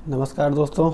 नमस्कार दोस्तों,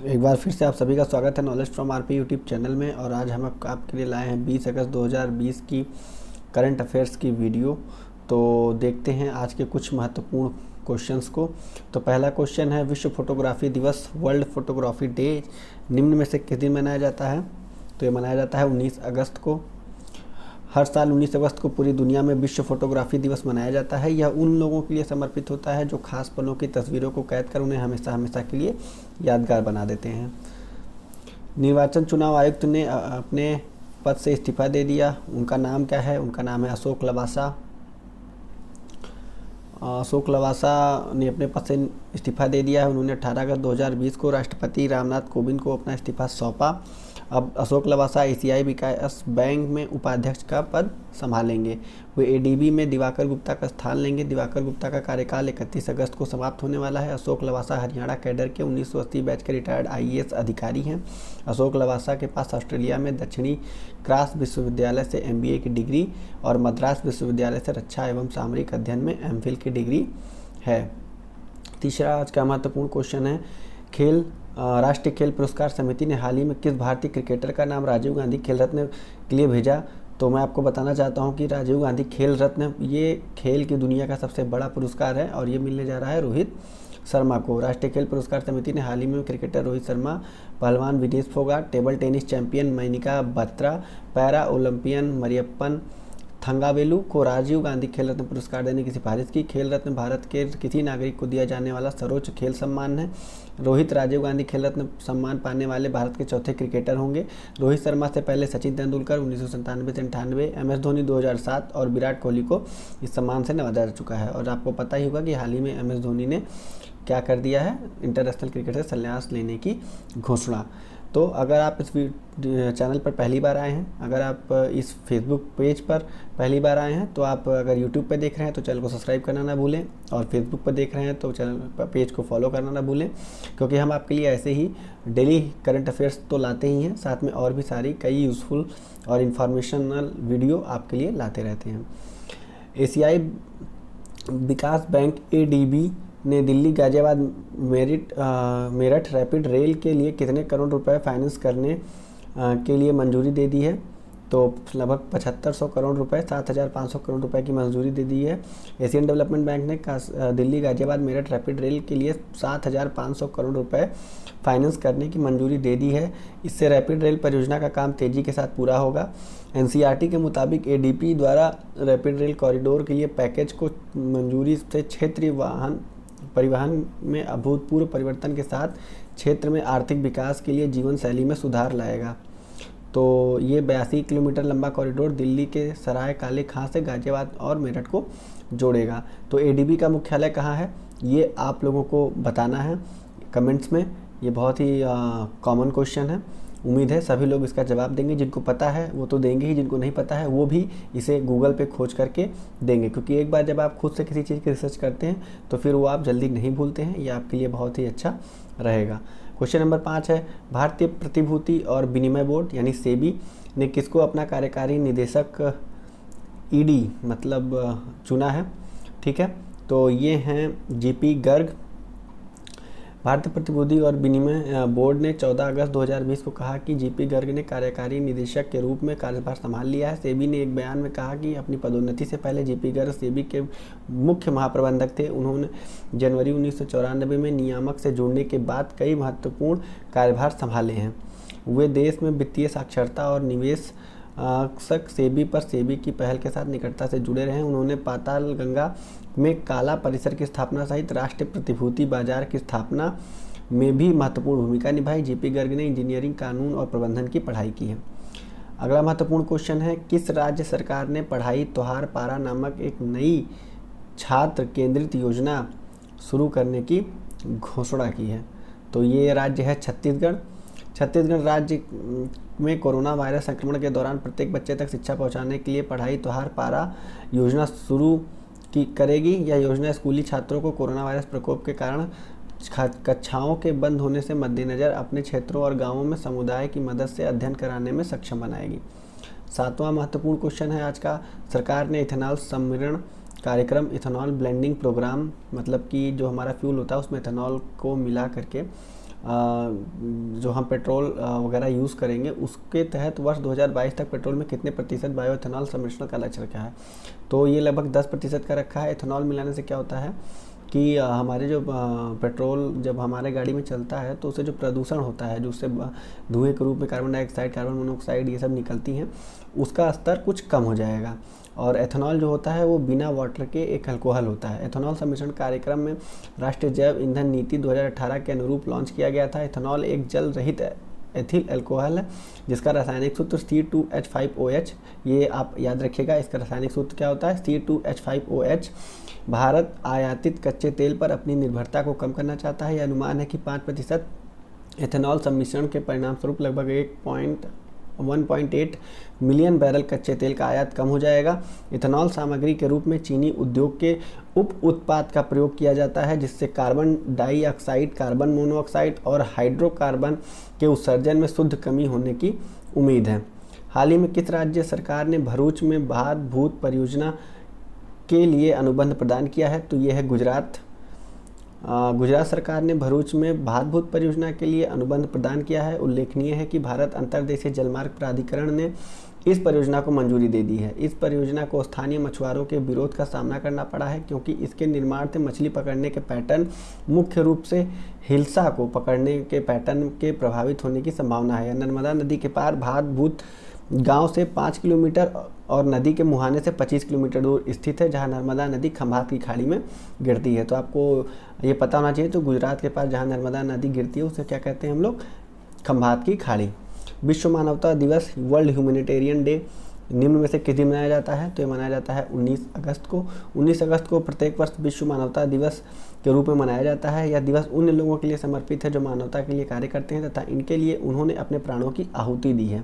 एक बार फिर से आप सभी का स्वागत है knowledge from RP YouTube channel में। और आज हम आपके लिए लाए हैं 20 अगस्त 2020 की करंट अफेयर्स की वीडियो। तो देखते हैं आज के कुछ महत्वपूर्ण क्वेश्चंस को। तो पहला क्वेश्चन है, विश्व फोटोग्राफी दिवस वर्ल्ड फोटोग्राफी डे निम्न में से किस दिन मनाया जाता है? तो ये मनाया जाता है 19 अगस्त को। हर साल 19 अगस्त को पूरी दुनिया में विश्व फोटोग्राफी दिवस मनाया जाता है। यह उन लोगों के लिए समर्पित होता है जो खास पलों की तस्वीरों को कैद कर उन्हें हमेशा हमेशा के लिए यादगार बना देते हैं। निर्वाचन चुनाव आयुक्त ने अपने पद से इस्तीफा दे दिया। उनका नाम क्या है? उनका नाम है अशोक लवासा। अशोक लवासा ने अपने पद से इस्तीफा दे दिया है। उन्होंने 18 अगस्त 2020 को राष्ट्रपति रामनाथ कोविंद को अपना इस्तीफा सौंपा। अब अशोक लवासा एशियाई विकास बैंक में उपाध्यक्ष का पद संभालेंगे। वे एडीबी में दिवाकर गुप्ता का स्थान लेंगे। दिवाकर गुप्ता का कार्यकाल 31 अगस्त को समाप्त होने वाला है। अशोक लवासा हरियाणा कैडर के 1980 बैच के रिटायर्ड आईएएस अधिकारी हैं। अशोक लवासा के पास ऑस्ट्रेलिया में दक्षिणी क्रॉस विश्वविद्यालय से एमबीए की डिग्री और मद्रास विश्वविद्यालय से रक्षा एवं सामरिक अध्ययन में एमफिल की डिग्री है। तीसरा आज का महत्वपूर्ण क्वेश्चन है, राष्ट्रीय खेल पुरस्कार समिति ने हाल ही में किस भारतीय क्रिकेटर का नाम राजीव गांधी खेल रत्न के लिए भेजा? तो मैं आपको बताना चाहता हूं कि राजीव गांधी खेल रत्न ये खेल की दुनिया का सबसे बड़ा पुरस्कार है और ये मिलने जा रहा है रोहित शर्मा को। राष्ट्रीय खेल पुरस्कार समिति ने हाल ही में क्रिकेटर रोहित शर्मा, पहलवान Vinesh Phogat, table tennis champion Manika Batra, para Olympian Mariyappan Thangavelu को राजीव गांधी खेल रत्न पुरस्कार देने की सिफारिश की। खेल रत्न भारत के किसी नागरिक को दिया जाने वाला सर्वोच्च खेल सम्मान है। रोहित राजीव गांधी खेल रत्न सम्मान पाने वाले भारत के चौथे क्रिकेटर होंगे। रोहित शर्मा से पहले सचिन तेंदुलकर 1997 से 98, एमएस धोनी 2007 और विराट कोहली को इस सम्मान से नवाजा जा चुका है। और आपको पता ही होगा कि हाल ही में एमएस धोनी ने क्या कर दिया है, इंटरनेशनल क्रिकेट से संन्यास लेने की घोषणा। तो अगर आप इस चैनल पर पहली बार आए हैं, अगर आप इस फेसबुक पेज पर पहली बार आए हैं, तो आप अगर यूट्यूब पर देख रहे हैं तो चैनल को सब्सक्राइब करना ना भूलें, और फेसबुक पर देख रहे हैं तो चैनल पेज को फॉलो करना ना भूलें, क्योंकि हम आपके लिए ऐसे ही डेली करंट अफेयर्स तो लाते ही हैं, साथ में और भी सारी कई यूज़फुल और इन्फॉर्मेशनल वीडियो आपके लिए लाते रहते हैं। एशियाई विकास बैंक एडीबी ने दिल्ली गाजियाबाद मेरठ रैपिड रेल के लिए कितने करोड़ रुपए फाइनेंस करने के लिए मंजूरी दे दी है? तो लगभग 7500 करोड़ रुपए, 7500 करोड़ रुपए की मंजूरी दे दी है। एशियन डेवलपमेंट बैंक ने दिल्ली गाजियाबाद मेरठ रैपिड रेल के लिए 7500 करोड़ रुपए फाइनेंस करने की मंजूरी दे दी है। इससे रैपिड रेल परियोजना का काम तेज़ी के साथ पूरा होगा। एनसीईआरटी के मुताबिक एडीपी द्वारा रैपिड रेल कॉरिडोर के लिए पैकेज को मंजूरी से क्षेत्रीय परिवहन में अभूतपूर्व परिवर्तन के साथ क्षेत्र में आर्थिक विकास के लिए जीवन शैली में सुधार लाएगा। तो ये 82 किलोमीटर लंबा कॉरिडोर दिल्ली के सराय काले खां से गाजियाबाद और मेरठ को जोड़ेगा। तो एडीबी का मुख्यालय कहाँ है, ये आप लोगों को बताना है कमेंट्स में। ये बहुत ही कॉमन क्वेश्चन है। उम्मीद है सभी लोग इसका जवाब देंगे। जिनको पता है वो तो देंगे ही, जिनको नहीं पता है वो भी इसे गूगल पे खोज करके देंगे, क्योंकि एक बार जब आप खुद से किसी चीज़ की रिसर्च करते हैं तो फिर वो आप जल्दी नहीं भूलते हैं। ये आपके लिए बहुत ही अच्छा रहेगा। क्वेश्चन नंबर 5 है, भारतीय प्रतिभूति और विनिमय बोर्ड यानी सेबी ने किसको अपना कार्यकारी निदेशक ईडी चुना है? ठीक है, तो ये हैं जीपी गर्ग। भारतीय प्रतिभूति और विनिमय बोर्ड ने 14 अगस्त 2020 को कहा कि जीपी गर्ग ने कार्यकारी निदेशक के रूप में कार्यभार संभाल लिया है। सेबी ने एक बयान में कहा कि अपनी पदोन्नति से पहले जीपी गर्ग सेबी के मुख्य महाप्रबंधक थे। उन्होंने जनवरी 1994 में नियामक से जुड़ने के बाद कई महत्वपूर्ण कार्यभार संभाले हैं। वे देश में वित्तीय साक्षरता और निवेश सेबी की पहल के साथ निकटता से जुड़े रहे। उन्होंने पाताल गंगा में काला परिसर की स्थापना सहित राष्ट्रीय प्रतिभूति बाजार की स्थापना में भी महत्वपूर्ण भूमिका निभाई। जीपी गर्ग ने इंजीनियरिंग, कानून और प्रबंधन की पढ़ाई की है। अगला महत्वपूर्ण क्वेश्चन है, किस राज्य सरकार ने पढ़ाई त्योहार पारा नामक एक नई छात्र केंद्रित योजना शुरू करने की घोषणा की है? तो ये राज्य है छत्तीसगढ़। छत्तीसगढ़ राज्य में कोरोना वायरस संक्रमण के दौरान प्रत्येक बच्चे तक शिक्षा पहुंचाने के लिए पढ़ाई त्योहार पारा योजना शुरू करेगी। यह योजना स्कूली छात्रों को कोरोना वायरस प्रकोप के कारण कक्षाओं के बंद होने से मद्देनज़र अपने क्षेत्रों और गांवों में समुदाय की मदद से अध्ययन कराने में सक्षम बनाएगी। 7वां महत्वपूर्ण क्वेश्चन है आज का, सरकार ने इथेनॉल सम्मिश्रण कार्यक्रम इथेनॉल ब्लेंडिंग प्रोग्राम, मतलब कि जो हमारा फ्यूल होता है उसमें इथेनॉल को मिला करके जो हम पेट्रोल वगैरह यूज़ करेंगे, उसके तहत वर्ष 2022 तक पेट्रोल में कितने प्रतिशत बायो इथेनॉल सम्मिश्रण का लक्ष्य रखा है। तो ये लगभग 10% का रखा है। इथेनॉल मिलाने से क्या होता है कि हमारे जो पेट्रोल जब हमारे गाड़ी में चलता है तो उससे जो प्रदूषण होता है, जो उससे धुएं के रूप में कार्बन डाइऑक्साइड, कार्बन मोनोऑक्साइड ये सब निकलती हैं, उसका स्तर कुछ कम हो जाएगा। और एथेनॉल जो होता है वो बिना वाटर के एक अल्कोहल होता है। एथेनॉल सम्मिश्रण कार्यक्रम में राष्ट्रीय जैव ईंधन नीति 2018 के अनुरूप लॉन्च किया गया था। एथेनॉल एक जल रहित एथिल अल्कोहल है जिसका रासायनिक सूत्र C2H5OH, ये आप याद रखिएगा। इसका रासायनिक सूत्र क्या होता है, C2H5OH। भारत आयातित कच्चे तेल पर अपनी निर्भरता को कम करना चाहता है। यह अनुमान है कि 5% एथेनॉल सम्मिश्रण के परिणामस्वरूप लगभग 1.8 मिलियन बैरल कच्चे तेल का आयात कम हो जाएगा। इथेनॉल सामग्री के रूप में चीनी उद्योग के उप उत्पाद का प्रयोग किया जाता है, जिससे कार्बन डाइऑक्साइड, कार्बन मोनोऑक्साइड और हाइड्रोकार्बन के उत्सर्जन में शुद्ध कमी होने की उम्मीद है। हाल ही में किस राज्य सरकार ने भरूच में भात भूत परियोजना के लिए अनुबंध प्रदान किया है? तो ये है गुजरात। गुजरात सरकार ने भरूच में भात भूत परियोजना के लिए अनुबंध प्रदान किया है। उल्लेखनीय है कि भारत अंतर्देशीय जलमार्ग प्राधिकरण ने इस परियोजना को मंजूरी दे दी है। इस परियोजना को स्थानीय मछुआरों के विरोध का सामना करना पड़ा है, क्योंकि इसके निर्माण से मछली पकड़ने के पैटर्न मुख्य रूप से हिल्सा को पकड़ने के पैटर्न के प्रभावित होने की संभावना है। नर्मदा नदी के पार भात भूत गांव से 5 किलोमीटर और नदी के मुहाने से 25 किलोमीटर दूर स्थित है, जहां नर्मदा नदी खंभात की खाड़ी में गिरती है। तो आपको ये पता होना चाहिए। तो गुजरात के पास जहां नर्मदा नदी गिरती है उसे क्या कहते हैं हम लोग, खंभात की खाड़ी। विश्व मानवता दिवस, वर्ल्ड ह्यूमैनिटेरियन डे, निम्न में से किस दिन मनाया जाता है? तो ये मनाया जाता है 19 अगस्त को। 19 अगस्त को प्रत्येक वर्ष विश्व मानवता दिवस के रूप में मनाया जाता है। यह दिवस उन लोगों के लिए समर्पित है जो मानवता के लिए कार्य करते हैं तथा इनके लिए उन्होंने अपने प्राणों की आहुति दी है।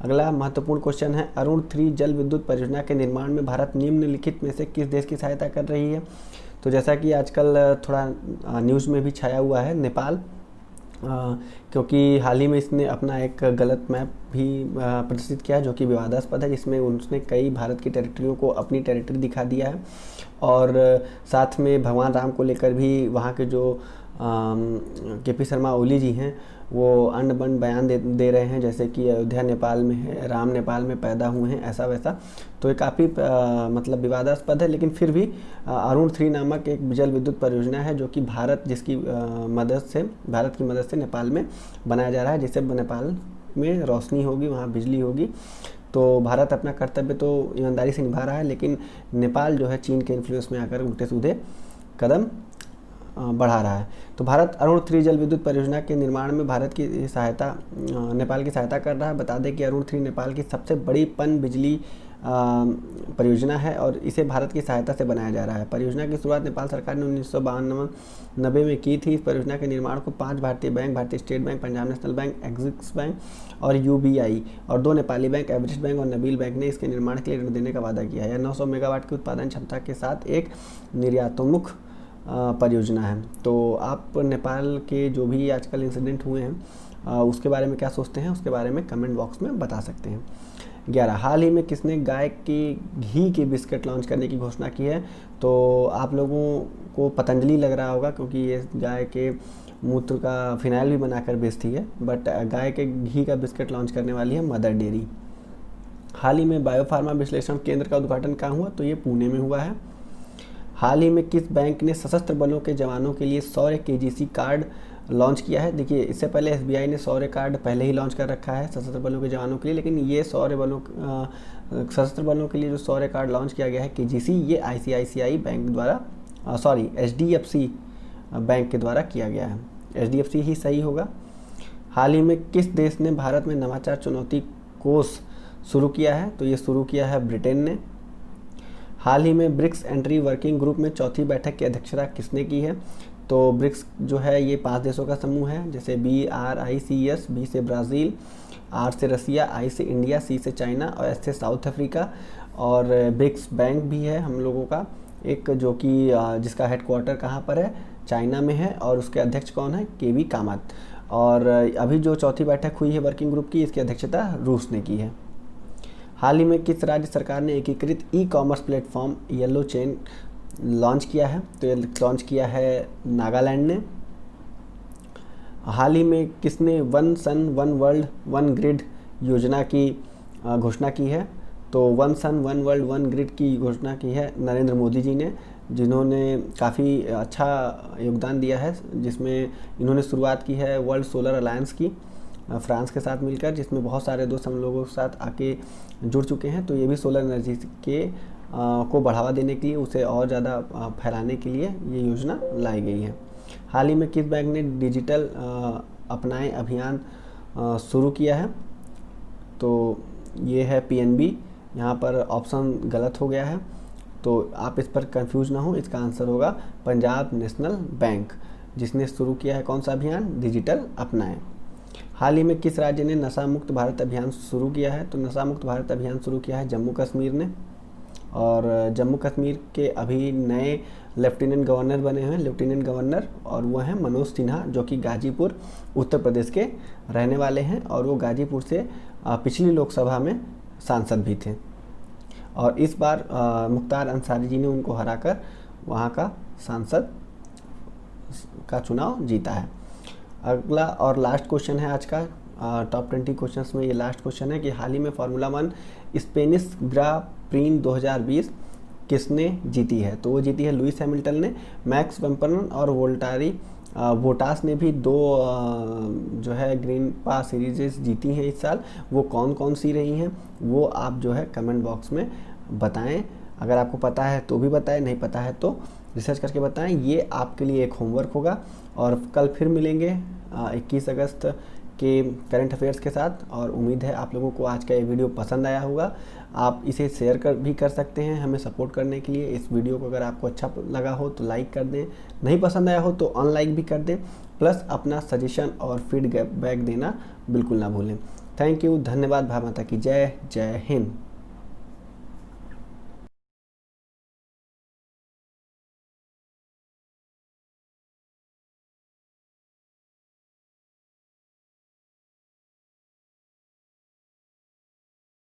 अगला महत्वपूर्ण क्वेश्चन है, अरुण 3 जल विद्युत परियोजना के निर्माण में भारत निम्नलिखित में से किस देश की सहायता कर रही है? तो जैसा कि आजकल थोड़ा न्यूज़ में भी छाया हुआ है, नेपाल, क्योंकि हाल ही में इसने अपना एक गलत मैप भी प्रदर्शित किया है जो कि विवादास्पद है, जिसमें उसने कई भारत की टेरिटरियों को अपनी टेरिटरी दिखा दिया है। और साथ में भगवान राम को लेकर भी वहाँ के जो KP शर्मा ओली जी हैं वो अंड बंड बयान दे रहे हैं, जैसे कि अयोध्या नेपाल में है, राम नेपाल में पैदा हुए हैं, ऐसा वैसा। तो ये काफ़ी मतलब विवादास्पद है, लेकिन फिर भी अरुण 3 नामक एक जल विद्युत परियोजना है जो कि भारत की मदद से नेपाल में बनाया जा रहा है, जिससे नेपाल में रोशनी होगी, वहाँ बिजली होगी। तो भारत अपना कर्तव्य तो ईमानदारी से निभा रहा है, लेकिन नेपाल जो है चीन के इन्फ्लुएंस में आकर उल्टे सीधे कदम बढ़ा रहा है। तो भारत अरुण 3 जल विद्युत परियोजना के निर्माण में नेपाल की सहायता कर रहा है। बता दें कि अरुण 3 नेपाल की सबसे बड़ी पन बिजली परियोजना है और इसे भारत की सहायता से बनाया जा रहा है। परियोजना की शुरुआत नेपाल सरकार ने 1992 में की थी। इस परियोजना के निर्माण को 5 भारतीय बैंक, भारतीय state bank, Punjab national bank, axis bank और UBI और 2 नेपाली बैंक, एवरेस्ट बैंक और नबील बैंक ने इसके निर्माण के लिए ऋण देने का वादा किया है। यह 900 मेगावाट की उत्पादन क्षमता के साथ एक निर्यातोन्मुख परियोजना है। तो आप नेपाल के जो भी आजकल इंसिडेंट हुए हैं उसके बारे में क्या सोचते हैं, उसके बारे में कमेंट बॉक्स में बता सकते हैं। 11, हाल ही में किसने गाय की घी के बिस्किट लॉन्च करने की घोषणा की है? तो आप लोगों को पतंजलि लग रहा होगा, क्योंकि ये गाय के मूत्र का फिनाइल भी बनाकर बेचती है, बट गाय के घी का बिस्किट लॉन्च करने वाली है मदर डेयरी। हाल ही में बायोफार्मा विश्लेषण केंद्र का उद्घाटन कहाँ हुआ? तो ये पुणे में हुआ है। हाल ही में किस बैंक ने सशस्त्र बलों के जवानों के लिए सौर्य KGC कार्ड लॉन्च किया है? देखिए, इससे पहले SBI ने सौर्य कार्ड पहले ही लॉन्च कर रखा है सशस्त्र बलों के जवानों के लिए, लेकिन ये सशस्त्र बलों के लिए जो सौर्य कार्ड लॉन्च किया गया है KGC, ये ICICI बैंक द्वारा HDFC बैंक के द्वारा किया गया है। HDFC ही सही होगा। हाल ही में किस देश ने भारत में नवाचार चुनौती कोष शुरू किया है? तो ये शुरू किया है ब्रिटेन ने। हाल ही में ब्रिक्स एंट्री वर्किंग ग्रुप में चौथी बैठक की अध्यक्षता किसने की है? तो ब्रिक्स जो है ये 5 देशों का समूह है, जैसे BRICS, B से ब्राज़ील, R से रसिया, I से इंडिया, C से चाइना और S से साउथ अफ्रीका। और ब्रिक्स बैंक भी है हम लोगों का एक, जो कि जिसका हेडक्वार्टर कहाँ पर है, चाइना में है, और उसके अध्यक्ष कौन है? KB कामत। और अभी जो चौथी बैठक हुई है वर्किंग ग्रुप की, इसकी अध्यक्षता रूस ने की है। हाल ही में किस राज्य सरकार ने एकीकृत e commerce platform yellow chain launch किया है? तो ये लॉन्च किया है नागालैंड ने। हाल ही में किसने one sun one world one grid योजना की घोषणा की है? तो one sun one world one grid की घोषणा की है नरेंद्र मोदी जी ने, जिन्होंने काफ़ी अच्छा योगदान दिया है, जिसमें इन्होंने शुरुआत की है वर्ल्ड सोलर अलायंस की फ्रांस के साथ मिलकर, जिसमें बहुत सारे दोस्त हम लोगों के साथ आके जुड़ चुके हैं। तो ये भी सोलर एनर्जी के को बढ़ावा देने के लिए, उसे और ज़्यादा फैलाने के लिए ये योजना लाई गई है। हाल ही में किस बैंक ने डिजिटल अपनाएं अभियान शुरू किया है? तो ये है पीएनबी। यहाँ पर ऑप्शन गलत हो गया है, तो आप इस पर कंफ्यूज ना हो, इसका आंसर होगा पंजाब नेशनल बैंक, जिसने शुरू किया है कौन सा अभियान? डिजिटल अपनाएं। हाल ही में किस राज्य ने नशा मुक्त भारत अभियान शुरू किया है? तो नशा मुक्त भारत अभियान शुरू किया है जम्मू कश्मीर ने, और जम्मू कश्मीर के अभी नए लेफ्टिनेंट गवर्नर बने हुए हैं लेफ्टिनेंट गवर्नर, और वो हैं मनोज सिन्हा, जो कि गाजीपुर उत्तर प्रदेश के रहने वाले हैं, और वो गाजीपुर से पिछली लोकसभा में सांसद भी थे, और इस बार मुख्तार अंसारी जी ने उनको हराकर वहाँ का सांसद का चुनाव जीता है। अगला और लास्ट क्वेश्चन है आज का टॉप 20 क्वेश्चंस में ये लास्ट क्वेश्चन है कि हाल ही में फार्मूला 1 स्पेनिश ग्रा प्रीन 2020 किसने जीती है? तो वो जीती है लुइस हैमिल्टन ने। मैक्स वेम्परन और बोटास ने भी 2 जो है ग्रीन पास सीरीजेस जीती हैं इस साल। वो कौन कौन सी रही हैं वो आप जो है कमेंट बॉक्स में बताएं। अगर आपको पता है तो भी बताएं, नहीं पता है तो रिसर्च करके बताएं। ये आपके लिए एक होमवर्क होगा, और कल फिर मिलेंगे 21 अगस्त के करंट अफेयर्स के साथ। और उम्मीद है आप लोगों को आज का ये वीडियो पसंद आया होगा। आप इसे शेयर भी कर सकते हैं हमें सपोर्ट करने के लिए। इस वीडियो को अगर आपको अच्छा लगा हो तो लाइक कर दें, नहीं पसंद आया हो तो अनलाइक भी कर दें, प्लस अपना सजेशन और फीडबैक देना बिल्कुल ना भूलें। थैंक यू, धन्यवाद। भारत माता की जय। जय हिंद।